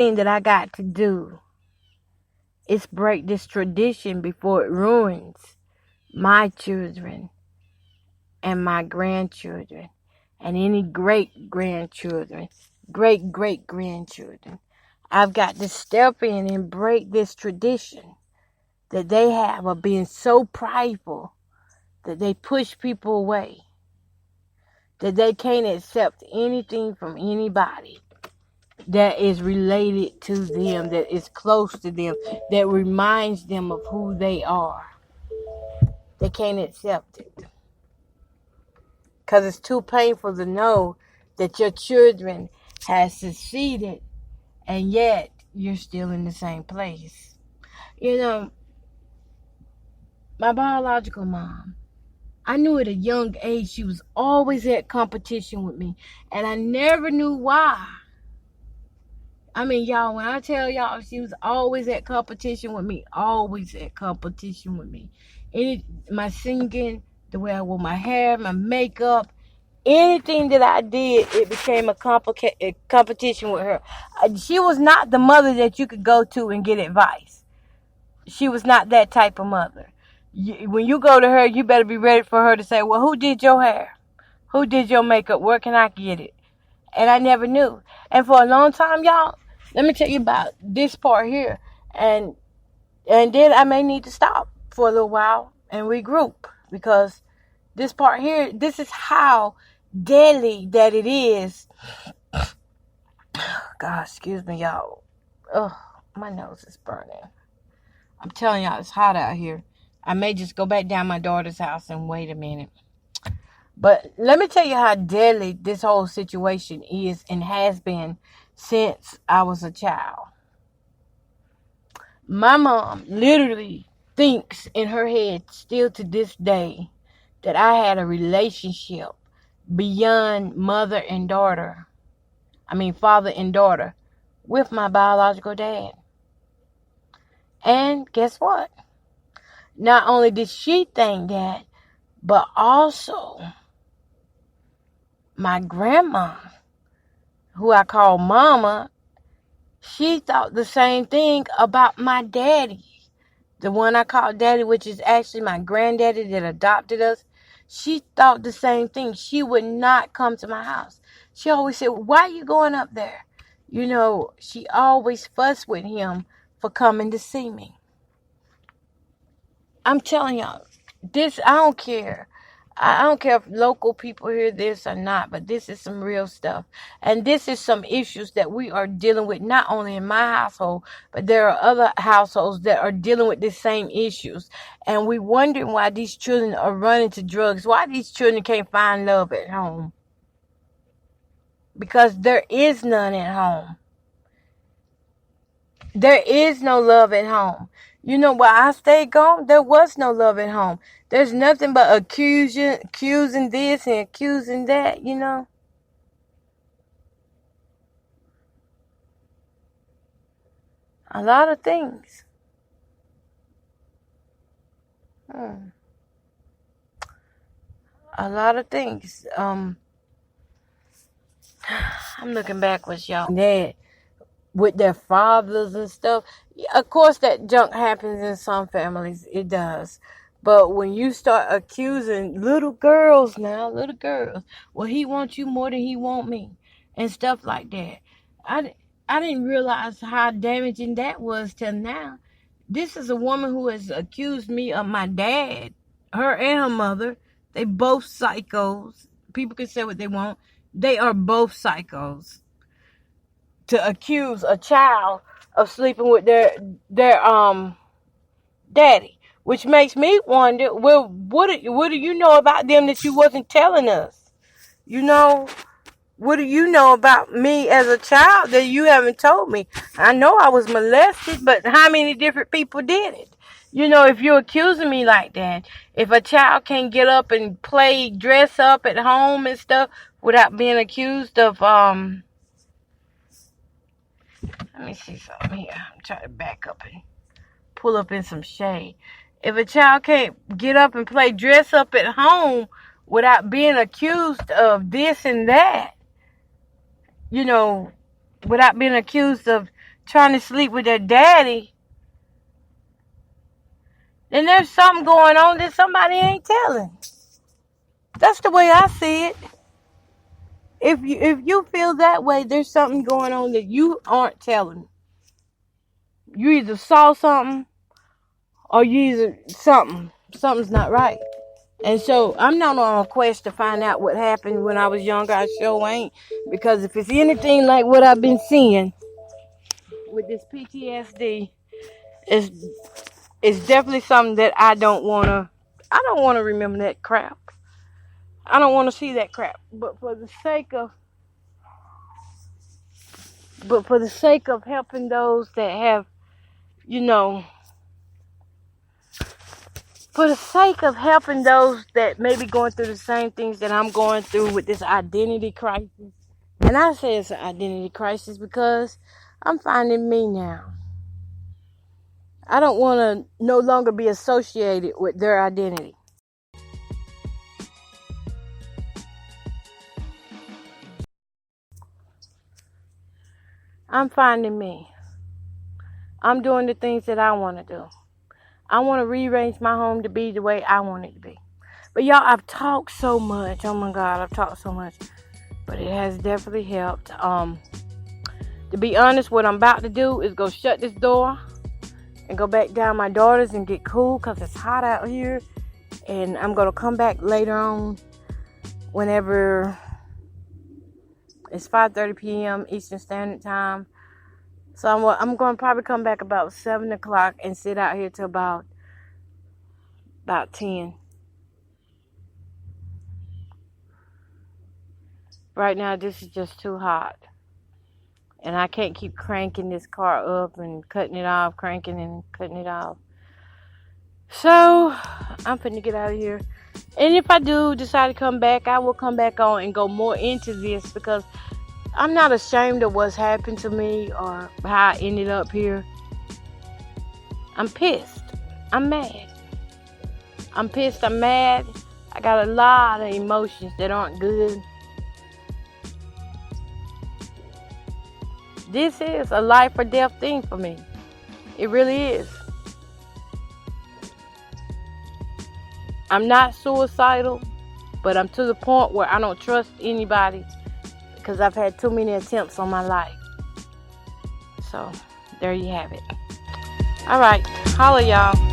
thing that I got to do is break this tradition before it ruins my children and my grandchildren and any great-grandchildren, great-great-grandchildren. I've got to step in and break this tradition that they have of being so prideful that they push people away, that they can't accept anything from anybody that is related to them, that is close to them, that reminds them of who they are. They can't accept it because it's too painful to know that your children has succeeded and yet you're still in the same place. You know, my biological mom, I knew at a young age she was always at competition with me, and I never knew why. I mean, y'all, when I tell y'all she was always at competition with me, always at competition with me. My singing, the way I wore my hair, my makeup, anything that I did, it became a competition with her. She was not the mother that you could go to and get advice. She was not that type of mother. When you go to her, you better be ready for her to say, well, who did your hair? Who did your makeup? Where can I get it? And I never knew. And for a long time, y'all, let me tell you about this part here. And then I may need to stop for a little while and regroup, because this part here, this is how deadly that it is. God, excuse me, y'all. Ugh, my nose is burning. I'm telling y'all, it's hot out here. I may just go back down my daughter's house and wait a minute. But let me tell you how deadly this whole situation is and has been since I was a child. My mom literally thinks in her head, still to this day, that I had a relationship beyond mother and daughter. I mean, father and daughter with my biological dad. And guess what? Not only did she think that, but also my grandma, who I call mama, she thought the same thing about my daddy. The one I call daddy, which is actually my granddaddy that adopted us. She thought the same thing. She would not come to my house. She always said, why are you going up there? You know, she always fussed with him for coming to see me. I'm telling y'all, this, I don't care. I don't care if local people hear this or not, but this is some real stuff. And this is some issues that we are dealing with, not only in my household, but there are other households that are dealing with the same issues. And we wondering why these children are running to drugs, why these children can't find love at home. Because there is none at home. There is no love at home. You know, while I stayed gone, there was no love at home. There's nothing but accusing this and accusing that, you know. A lot of things. A lot of things. I'm looking backwards, y'all. Dad, with their fathers and stuff. Of course, that junk happens in some families. It does. But when you start accusing little girls, well, he wants you more than he want me, and stuff like that. I didn't realize how damaging that was till now. This is a woman who has accused me of my dad, her and her mother. They both psychos. People can say what they want. They are both psychos. To accuse a child of sleeping with their daddy, which makes me wonder, well, what do you know about them that you wasn't telling us? You know, what do you know about me as a child that you haven't told me? I know I was molested, but how many different people did it? You know, if you're accusing me like that, if a child can't get up and dress up at home and stuff without being accused of, let me see something here. I'm trying to back up and pull up in some shade. If a child can't get up and dress up at home without being accused of this and that, you know, without being accused of trying to sleep with their daddy, then there's something going on that somebody ain't telling. That's the way I see it. If you feel that way, there's something going on that you aren't telling. You either saw something or something's not right. And so I'm not on a quest to find out what happened when I was younger. I sure ain't. Because if it's anything like what I've been seeing with this PTSD, it's definitely something that I don't want to remember that crap. I don't want to see that crap. But for the sake of helping those that have, for the sake of helping those that may be going through the same things that I'm going through with this identity crisis. And I say it's an identity crisis because I'm finding me now. I don't want to no longer be associated with their identity. I'm finding me. I'm doing the things that I want to do. I want to rearrange my home to be the way I want it to be. But y'all, I've talked so much. Oh my God, I've talked so much. But it has definitely helped. To be honest, what I'm about to do is go shut this door and go back down my daughter's and get cool because it's hot out here. And I'm going to come back later on whenever it's 5:30 p.m. Eastern Standard Time. So I'm going to probably come back about 7 o'clock and sit out here till about 10. Right now, this is just too hot. And I can't keep cranking this car up and cutting it off, cranking and cutting it off. So, I'm finna get out of here. And if I do decide to come back, I will come back on and go more into this because I'm not ashamed of what's happened to me or how I ended up here. I'm pissed. I'm mad. I'm pissed. I'm mad. I got a lot of emotions that aren't good. This is a life or death thing for me. It really is. I'm not suicidal, but I'm to the point where I don't trust anybody because I've had too many attempts on my life. So, there you have it. All right. Holla, y'all.